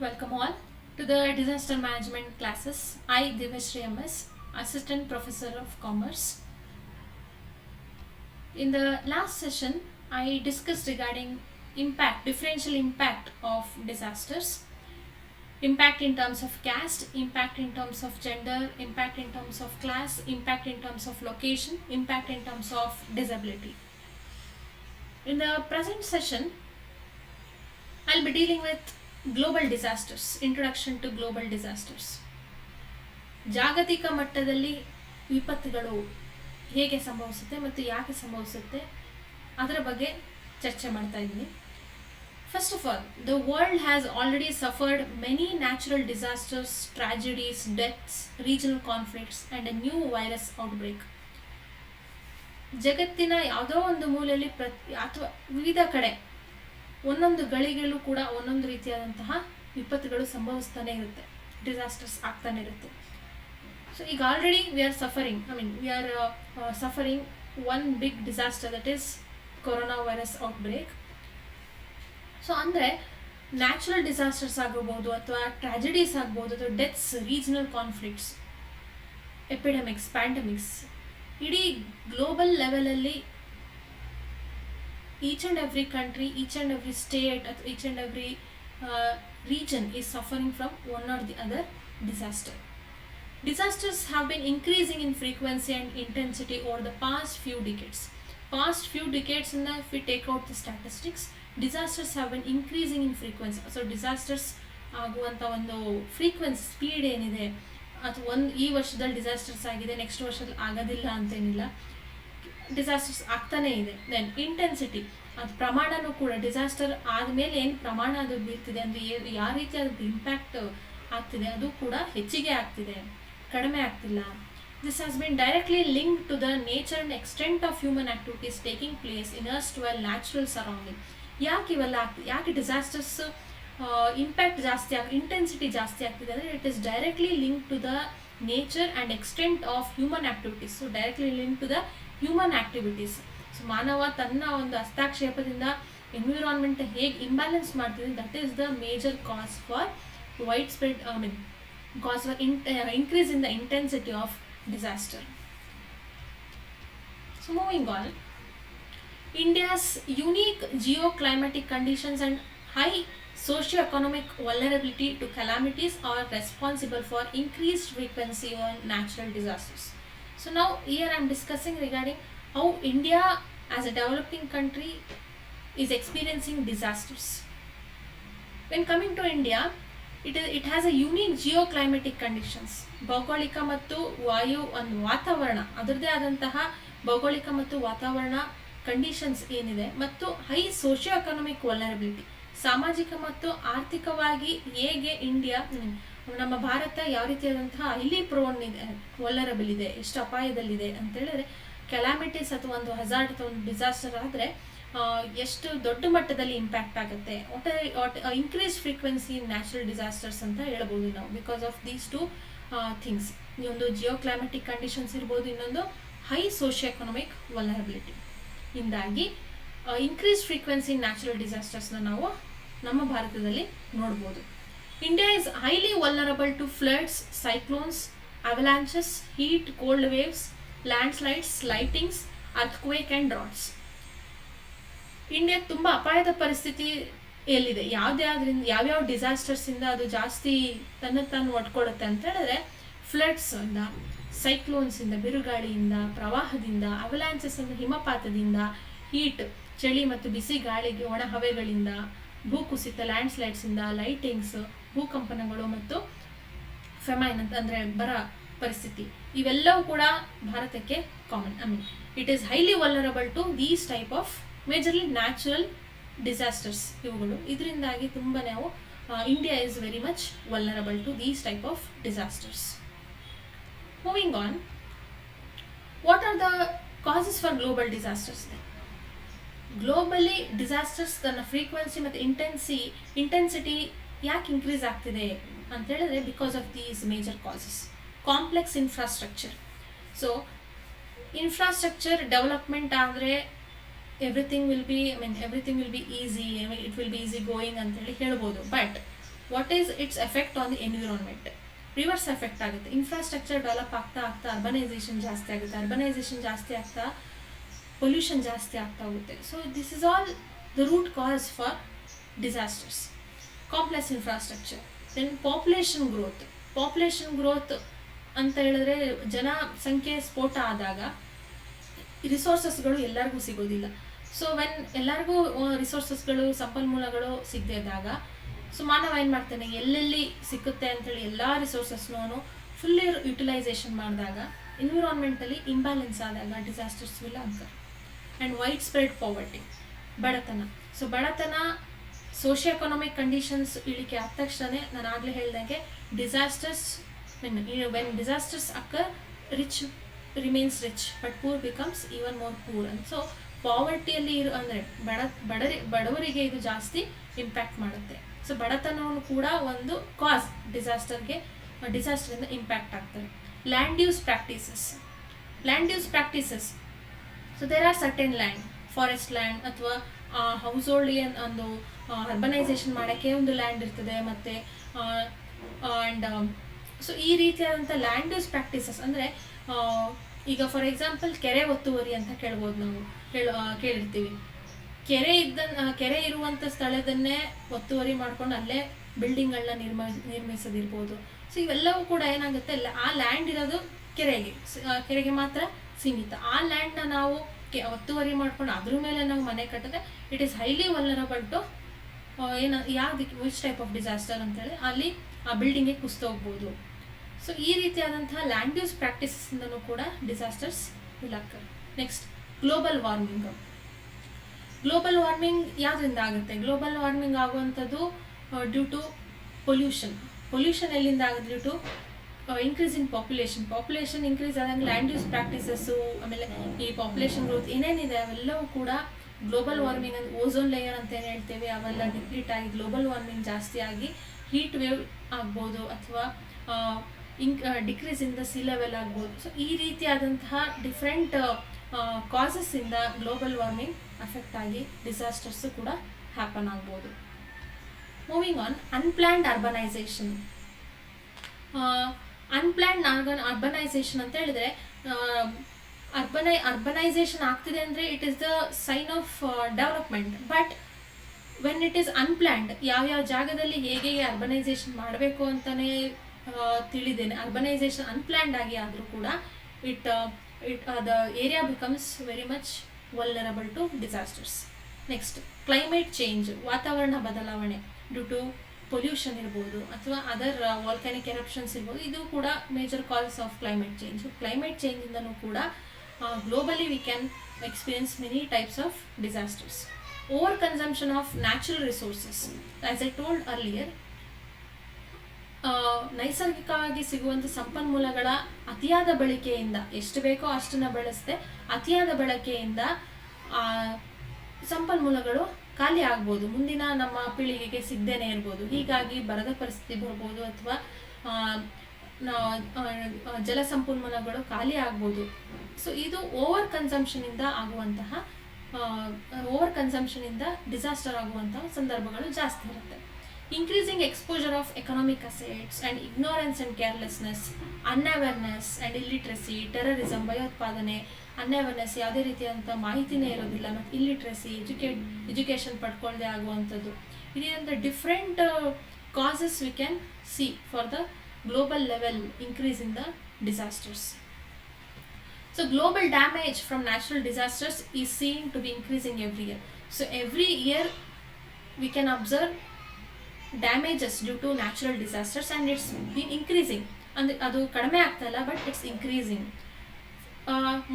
Welcome all to the disaster management classes. I Divashri MS, Assistant Professor of Commerce. In the last session, I discussed regarding differential impact of disasters, impact in terms of caste, impact in terms of gender, impact in terms of class, impact in terms of location, impact in terms of disability. In the present session, I'll be dealing with global disasters, introduction to global disasters. ಜಾಗತಿಕ ಮಟ್ಟದಲ್ಲಿ ವಿಪತ್ತುಗಳು ಹೇಗೆ ಸಂಭವಿಸುತ್ತೆ ಮತ್ತು ಯಾಕೆ ಸಂಭವಿಸುತ್ತೆ ಅದರ ಬಗ್ಗೆ ಚರ್ಚೆ ಮಾಡ್ತಾ ಇದ್ದೀನಿ. First of all, the world has already suffered many natural disasters, tragedies, deaths, regional conflicts and A new virus outbreak. ಜಗತ್ತಿನ ಯಾವುದೋ ಒಂದು ಮೂಲೆಯಲ್ಲಿ ಅಥವಾ ವಿವಿಧ ಕಡೆ ಒಂದೊಂದು ಗಳಿಗೆಲ್ಲೂ ಕೂಡ ಒಂದೊಂದು ರೀತಿಯಾದಂತಹ ವಿಪತ್ತುಗಳು ಸಂಭವಿಸ್ತಾನೆ ಇರುತ್ತೆ, ಡಿಸಾಸ್ಟರ್ಸ್ ಆಗ್ತಾನೆ ಇರುತ್ತೆ. ಸೊ ಈಗ already we are suffering one big disaster, that is corona virus outbreak. So ಅಂದರೆ ನ್ಯಾಚುರಲ್ ಡಿಸಾಸ್ಟರ್ಸ್ ಆಗಿರ್ಬೋದು, ಅಥವಾ ಟ್ರಾಜಿಡೀಸ್ ಆಗ್ಬೋದು, ಅಥವಾ deaths, regional conflicts, epidemics, pandemics, ಇಡೀ ಗ್ಲೋಬಲ್ ಲೆವೆಲಲ್ಲಿ each and every country, each and every state, each and every region is suffering from one or the other disaster. Disasters have been increasing in frequency and intensity over the past few decades. If we take out the statistics, disasters have been increasing in frequency. So disasters ಆಗುವಂಥ ಒಂದು frequency, speed ಏನಿದೆ, ಅಥವಾ ಈ ವರ್ಷದಲ್ಲಿ disasters ಆಗಿದೆ, next ವರ್ಷದಲ್ಲಿ ಆಗೋದಿಲ್ಲ ಅಂತೇನಿಲ್ಲ, ಡಿಸಾಸ್ಟರ್ಸ್ ಆಗ್ತಾನೇ ಇದೆ. ದೆನ್ ಇಂಟೆನ್ಸಿಟಿ, ಅದು ಪ್ರಮಾಣನೂ ಕೂಡ ಡಿಸಾಸ್ಟರ್ ಆದಮೇಲೆ ಏನು ಪ್ರಮಾಣ ಅದು ಬೀರ್ತಿದೆ ಅಂದರೆ ಯಾವ ರೀತಿ ಅದಕ್ಕೆ ಇಂಪ್ಯಾಕ್ಟ್ ಆಗ್ತಿದೆ ಅದು ಕೂಡ ಹೆಚ್ಚಿಗೆ ಆಗ್ತಿದೆ, ಕಡಿಮೆ ಆಗ್ತಿಲ್ಲ. This has been directly linked to the nature and extent of human activities taking place in erstwhile natural surrounding. ಯಾಕೆ ಇವೆಲ್ಲ ಆಗ್ತಿದೆ, ಯಾಕೆ ಡಿಸಾಸ್ಟರ್ಸ್ ಇಂಪ್ಯಾಕ್ಟ್ ಜಾಸ್ತಿ ಇಂಟೆನ್ಸಿಟಿ ಜಾಸ್ತಿ ಆಗ್ತಿದೆ ಅಂದರೆ it is directly link to the nature and extent of human activities. So directly link to the human activities. So ಮಾನವ ತನ್ನ ಒಂದು ಹಸ್ತಕ್ಷೇಪದಿಂದ ಎನ್ವಿರಾನ್ಮೆಂಟ್ ಹೇಗೆ ಇಂಬ್ಯಾಲೆನ್ಸ್ ಮಾಡ್ತಿದೆ, that is the major cause for widespread cause for increase in the intensity of disaster. So moving on, India's unique geoclimatic conditions and high socio-economic vulnerability to calamities are responsible for increased frequency on natural disasters. So now here I am discussing regarding how India as a developing country is experiencing disasters. When coming to India, it has a unique geoclimatic conditions. ಭೌಗೋಳಿಕ ಮತ್ತು ವಾತಾವರಣ, ಅದರದೇ ಆದಂತಹ ಭೌಗೋಳಿಕ ಮತ್ತು ವಾತಾವರಣ conditions ಏನಿದೆ, ಮತ್ತು ಹೈ ಸೋಷಿಯೋ ಎಕನಾಮಿಕ್ ವಲ್ನರಬಿಲಿಟಿ, ಸಾಮಾಜಿಕ ಮತ್ತು ಆರ್ಥಿಕವಾಗಿ ಹೇಗೆ ಇಂಡಿಯಾ, ನಮ್ಮ ಭಾರತ ಯಾವ ರೀತಿಯಾದಂತಹ ಹೈಲಿ ಪ್ರೋನ್ ಇದೆ, ವಲ್ನರಬಲ್ ಇದೆ, ಎಷ್ಟು ಅಪಾಯದಲ್ಲಿದೆ ಅಂತ ಹೇಳಿದ್ರೆ, ಕೆಲಾಮಿಟೀಸ್ ಅಥವಾ ಒಂದು ಹಜಾರ್ಡ್ ಅಥವಾ ಒಂದು ಡಿಸಾಸ್ಟರ್ ಆದರೆ ಎಷ್ಟು ದೊಡ್ಡ ಮಟ್ಟದಲ್ಲಿ ಇಂಪ್ಯಾಕ್ಟ್ ಆಗುತ್ತೆ, increase frequency in natural disasters ಅಂತ ಹೇಳ್ಬೋದು ನಾವು, because of these two things. ಒಂದು ಜಿಯೋಕ್ಲೈಮ್ಯಾಟಿಕ್ ಕಂಡೀಷನ್ಸ್ ಇರ್ಬೋದು, ಇನ್ನೊಂದು ಹೈ ಸೋಷಿಯೋ ಎಕನಾಮಿಕ್ ವಲ್ನರಬಿಲಿಟಿ ಇಂದಾಗಿ ಇನ್ಕ್ರೀಸ್ ಫ್ರೀಕ್ವೆನ್ಸಿ ಇನ್ ನ್ಯಾಚುರಲ್ ಡಿಸಾಸ್ಟರ್ಸ್ನ ನಾವು ನಮ್ಮ ಭಾರತದಲ್ಲಿ ನೋಡ್ಬೋದು. India is highly vulnerable to floods, cyclones, avalanches, heat, cold waves, landslides, lightnings, earthquake and droughts. India ತುಂಬ ಅಪಾಯದ ಪರಿಸ್ಥಿತಿ ಎಲ್ಲಿದೆ, ಯಾವ್ಯಾವ ಡಿಸಾಸ್ಟರ್ಸಿಂದ ಅದು ಜಾಸ್ತಿ ತಾನು ಒಡ್ಕೊಳ್ಳುತ್ತೆ ಅಂತ ಹೇಳಿದ್ರೆ, ಫ್ಲಡ್ಸಿಂದ, ಸೈಕ್ಲೋನ್ಸಿಂದ, ಬಿರುಗಾಳಿಯಿಂದ, ಪ್ರವಾಹದಿಂದ, ಅವಲಾಂಚಸ್ ಅಂದರೆ ಹಿಮಪಾತದಿಂದ, ಹೀಟ್ ಚಳಿ ಮತ್ತು ಬಿಸಿ ಗಾಳಿಗೆ, ಒಣ ಹವೆಗಳಿಂದ, ಭೂಕುಸಿತ ಲ್ಯಾಂಡ್ಸ್ಲೈಡ್ಸಿಂದ, ಲೈಟಿಂಗ್ಸ್, ಭೂಕಂಪನಗಳು ಮತ್ತು ಫೆಮೈನ್ ಅಂದರೆ ಬರ ಪರಿಸ್ಥಿತಿ, ಇವೆಲ್ಲವೂ ಕೂಡ ಭಾರತಕ್ಕೆ common. It is highly vulnerable to these type of majorly natural disasters ಇವುಗಳು. ಇದರಿಂದಾಗಿ ತುಂಬ ನಾವು India is very much vulnerable to these type of disasters. Moving on, what are the causes for global disasters? Globally disasters ತನ್ನ frequency ಮತ್ತು intensity ಯಾಕೆ increase ಆಗ್ತಿದೆ ಅಂತ ಹೇಳಿದ್ರೆ, because of these major causes. Complex infrastructure. So infrastructure development ಆದರೆ everything will be easy, it will be easy going ಅಂತ ಹೇಳಿ ಹೇಳ್ಬೋದು. But what is its effect on the environment? Reverse effect ಆಗುತ್ತೆ. Infrastructure develop ಆಗ್ತಾ ಆಗ್ತಾ urbanisation ಜಾಸ್ತಿ ಆಗುತ್ತೆ. Urbanisation ಜಾಸ್ತಿ ಆಗ್ತಾ ಪೊಲ್ಯೂಷನ್ ಜಾಸ್ತಿ ಆಗ್ತಾ ಹೋಗುತ್ತೆ. So this is all the root cause for disasters. Complex infrastructure. Then population growth ಅಂತ ಹೇಳಿದ್ರೆ ಜನಸಂಖ್ಯೆ ಸ್ಫೋಟ ಆದಾಗ ರಿಸೋರ್ಸಸ್ಗಳು ಎಲ್ಲರಿಗೂ ಸಿಗೋದಿಲ್ಲ. ಸೊ ವೆನ್ ಎಲ್ಲರಿಗೂ ರಿಸೋರ್ಸಸ್ಗಳು ಸಂಪನ್ಮೂಲಗಳು ಸಿಗದೇ ಇದ್ದಾಗ ಸೊ ಮಾನವ ಏನು ಮಾಡ್ತಾನೆ, ಎಲ್ಲೆಲ್ಲಿ ಸಿಕ್ಕುತ್ತೆ ಅಂತೇಳಿ ಎಲ್ಲ ರಿಸೋರ್ಸಸ್ನೂ ಫುಲ್ಲಿ ಯುಟಿಲೈಸೇಷನ್ ಮಾಡಿದಾಗ ಎನ್ವಿರಾನ್ಮೆಂಟಲಿ ಇಂಬ್ಯಾಲೆನ್ಸ್ ಆದಾಗ disasters will occur. And widespread poverty, ಬಡತನ. ಸೊ ಬಡತನ, ಸೋಷಿಯೋ ಎಕನಾಮಿಕ್ ಕಂಡೀಷನ್ಸ್ ಇಳಿಕೆ ಆದ ತಕ್ಷಣ ನಾನು ಆಗಲೇ ಹೇಳ್ದಂಗೆ disasters when disasters occur, rich remains rich but poor becomes even more poor. And so ಪಾವರ್ಟಿಯಲ್ಲಿ ಅಂದರೆ ಬಡವರಿಗೆ ಇದು ಜಾಸ್ತಿ ಇಂಪ್ಯಾಕ್ಟ್ ಮಾಡುತ್ತೆ. ಸೊ ಬಡತನವನ್ನು ಕೂಡ ಒಂದು ಕಾಸ್ ಡಿಸಾಸ್ಟರಿಂದ ಇಂಪ್ಯಾಕ್ಟ್ ಆಗ್ತದೆ. Land use practices. So there are certain land, forest land ಅಥವಾ ಹೌಸ್ ಹೋಲ್ಡ್ ಒಂದು ಅರ್ಬನೈಸೇಷನ್ ಮಾಡೋಕ್ಕೆ ಒಂದು ಲ್ಯಾಂಡ್ ಇರ್ತದೆ. ಮತ್ತು ಆ್ಯಂಡ್ ಸೊ ಈ ರೀತಿಯಾದಂಥ ಲ್ಯಾಂಡ್ ಯೂಸ್ ಪ್ರಾಕ್ಟೀಸಸ್ ಅಂದರೆ ಈಗ ಫಾರ್ ಎಕ್ಸಾಂಪಲ್ ಕೆರೆ ಒತ್ತುವರಿ ಅಂತ ಕೇಳ್ಬೋದು. ನಾವು ಕೇಳಿರ್ತೀವಿ. ಕೆರೆ ಇರುವಂಥ ಸ್ಥಳದನ್ನೇ ಒತ್ತುವರಿ ಮಾಡ್ಕೊಂಡು ಅಲ್ಲೇ ಬಿಲ್ಡಿಂಗ್ಗಳನ್ನ ನಿರ್ಮಿಸೋದಿರ್ಬೋದು. ಸೊ ಇವೆಲ್ಲವೂ ಕೂಡ ಏನಾಗುತ್ತೆ, ಆ ಲ್ಯಾಂಡ್ ಇರೋದು ಕೆರೆಗೆ ಮಾತ್ರ ಸೀಮಿತ. ಆ ಲ್ಯಾಂಡ್ನ ನಾವು ಒತ್ತುವರಿ ಮಾಡ್ಕೊಂಡು ಅದ್ರ ಮೇಲೆ ನಾವು ಮನೆ ಕಟ್ಟಿದ್ರೆ it is highly vulnerable to ಯಾವುದಕ್ಕೆ ವಿಚ್ ಟೈಪ್ ಆಫ್ ಡಿಸಾಸ್ಟರ್ ಅಂತೇಳಿ ಅಲ್ಲಿ ಆ ಬಿಲ್ಡಿಂಗಿಗೆ ಕುಸಿದೋಗ್ಬೋದು. ಸೊ ಈ ರೀತಿಯಾದಂತಹ ಲ್ಯಾಂಡ್ ಯೂಸ್ ಪ್ರಾಕ್ಟೀಸಸ್ಸಿಂದನೂ ಕೂಡ disasters will occur. Next, global warming ಯಾವುದರಿಂದ ಆಗುತ್ತೆ? ಗ್ಲೋಬಲ್ ವಾರ್ಮಿಂಗ್ ಆಗುವಂಥದ್ದು ಡ್ಯೂ ಟು ಪೊಲ್ಯೂಷನ್ ಎಲ್ಲಿಂದ ಆಗುತ್ತೆ? Due to increase in population increase ಆದಂಗೆ ಲ್ಯಾಂಡ್ ಯೂಸ್ ಪ್ರಾಕ್ಟೀಸಸ್ಸು, ಆಮೇಲೆ ಈ ಪಾಪ್ಯುಲೇಷನ್ ಗ್ರೋತ್ ಏನೇನಿದೆ ಅವೆಲ್ಲವೂ ಕೂಡ ಗ್ಲೋಬಲ್ ವಾರ್ಮಿಂಗ್ ಅಂದರೆ ಓಝೋನ್ ಲೇಯರ್ ಅಂತ ಏನು ಹೇಳ್ತೇವೆ ಅವೆಲ್ಲ ಡಿಪ್ಲೀಟ್ ಆಗಿ ಗ್ಲೋಬಲ್ ವಾರ್ಮಿಂಗ್ ಜಾಸ್ತಿ ಆಗಿ ಹೀಟ್ ವೇವ್ ಆಗ್ಬೋದು ಅಥವಾ decrease in the sea level ಆಗ್ಬೋದು. ಸೊ ಈ ರೀತಿಯಾದಂತಹ ಡಿಫ್ರೆಂಟ್ ಕಾಸಸ್ಸಿಂದ ಗ್ಲೋಬಲ್ ವಾರ್ಮಿಂಗ್ ಅಫೆಕ್ಟ್ ಆಗಿ ಡಿಸಾಸ್ಟರ್ಸು ಕೂಡ ಹ್ಯಾಪನ್ ಆಗ್ಬೋದು. Moving on, unplanned urbanisation. Urbanisation ಅಂತ ಹೇಳಿದ್ರೆ ಅರ್ಬನೈಸೇಷನ್ ಆಗ್ತಿದೆ ಅಂದರೆ it is the sign of development. But when it is unplanned, ಯಾವ್ಯಾವ ಜಾಗದಲ್ಲಿ ಹೇಗೆ ಅರ್ಬನೈಸೇಷನ್ ಮಾಡಬೇಕು ಅಂತಲೇ ತಿಳಿದೇನೆ ಅರ್ಬನೈಸೇಷನ್ ಅನ್ಪ್ಲ್ಯಾನ್ಡ್ ಆಗಿ ಆದರೂ ಕೂಡ the area becomes very much vulnerable to disasters. Next, climate change, ವಾತಾವರಣ ಬದಲಾವಣೆ ಡ್ಯೂ ಟು ಪೊಲ್ಯೂಷನ್ ಇರ್ಬೋದು ಅಥವಾ ಅದರ್ ವಾಲ್ಕ್ಯಾನಿಕ್ ಎರಪ್ಷನ್ಸ್ ಇರ್ಬೋದು. ಇದು ಕೂಡ major cause of climate change. Climate ಚೇಂಜಿಂದನೂ ಕೂಡ globally we can experience many types of disasters. Over consumption of natural resources. As I told earlier, ನೈಸರ್ಗಿಕವಾಗಿ ಸಿಗುವಂಥ ಸಂಪನ್ಮೂಲಗಳ ಅತಿಯಾದ ಬಳಕೆಯಿಂದ, ಎಷ್ಟು ಬೇಕೋ ಅಷ್ಟನ್ನು ಬಳಸದೆ ಅತಿಯಾದ ಬಳಕೆಯಿಂದ ಸಂಪನ್ಮೂಲಗಳು ಖಾಲಿ ಆಗ್ಬೋದು, ಮುಂದಿನ ನಮ್ಮ ಪೀಳಿಗೆಗೆ ಸಿಗದೇನೆ ಇರ್ಬೋದು. ಹೀಗಾಗಿ ಬರದ ಪರಿಸ್ಥಿತಿ ಬರ್ಬೋದು ಅಥವಾ ಜಲ ಸಂಪನ್ಮೂಲಗಳು ಖಾಲಿ ಆಗ್ಬೋದು. ಸೊ ಇದು ಓವರ್ ಕನ್ಸಂಪ್ಷನಿಂದ ಡಿಸಾಸ್ಟರ್ ಆಗುವಂತಹ ಸಂದರ್ಭಗಳು ಜಾಸ್ತಿ ಇರುತ್ತೆ. Increasing exposure of economic assets and ignorance and carelessness, unawareness and illiteracy, terrorism, ಭಯೋತ್ಪಾದನೆ, ಅನ್ಅವೇರ್ನೆಸ್, ಯಾವುದೇ ರೀತಿಯಾದಂಥ ಮಾಹಿತಿನೇ ಇರೋದಿಲ್ಲ, ಮತ್ತು ಇಲ್ಲಿಟ್ರಸಿ, ಎಜುಕೇಷನ್ ಪಡ್ಕೊಳ್ಳದೆ ಆಗುವಂಥದ್ದು. ಇದರಿಂದ different causes we can see for the global level increase in the disasters. So global damage from natural disasters is seen to be increasing every year. So every year we can observe damages due to natural disasters and it's been increasing. And adu kadame agtalla but it's increasing.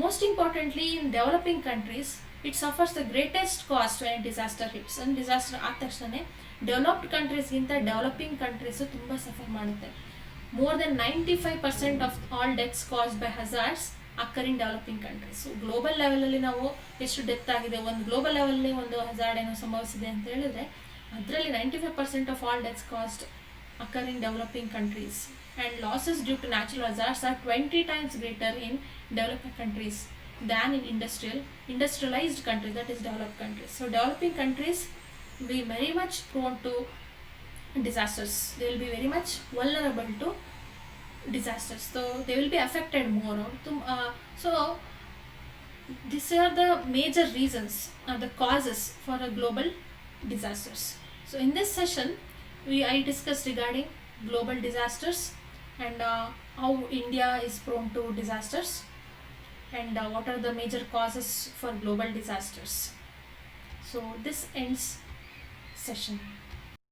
Most importantly, in developing countries it suffers the greatest cost when disaster hits. And disaster aad takshane developed countries ginta developing countries tumba suffer ಮಾಡುತ್ತೆ. More than 95% of all deaths caused by hazards occur in developing countries. So global level ಅಲ್ಲಿ ನಾವು ಎಷ್ಟು death ಆಗಿದೆ, ಒಂದು global level ಒಂದು hazard ಏನೋ ಸಂಭವಿಸಿದೆ ಅಂತ ಹೇಳಿದ್ರೆ ಅದರಲ್ಲಿ 95% of all deaths caused occur in developing countries, and losses due to natural hazards are 20 times greater in developing countries than in industrialized countries, that is developed countries. So developing countries we very much prone to disasters. They will be very much vulnerable to disasters, so they will be affected more. So these are the major reasons, the causes for a global disasters. So in this session, I discussed regarding global disasters and how India is prone to disasters and what are the major causes for global disasters. So this ends session.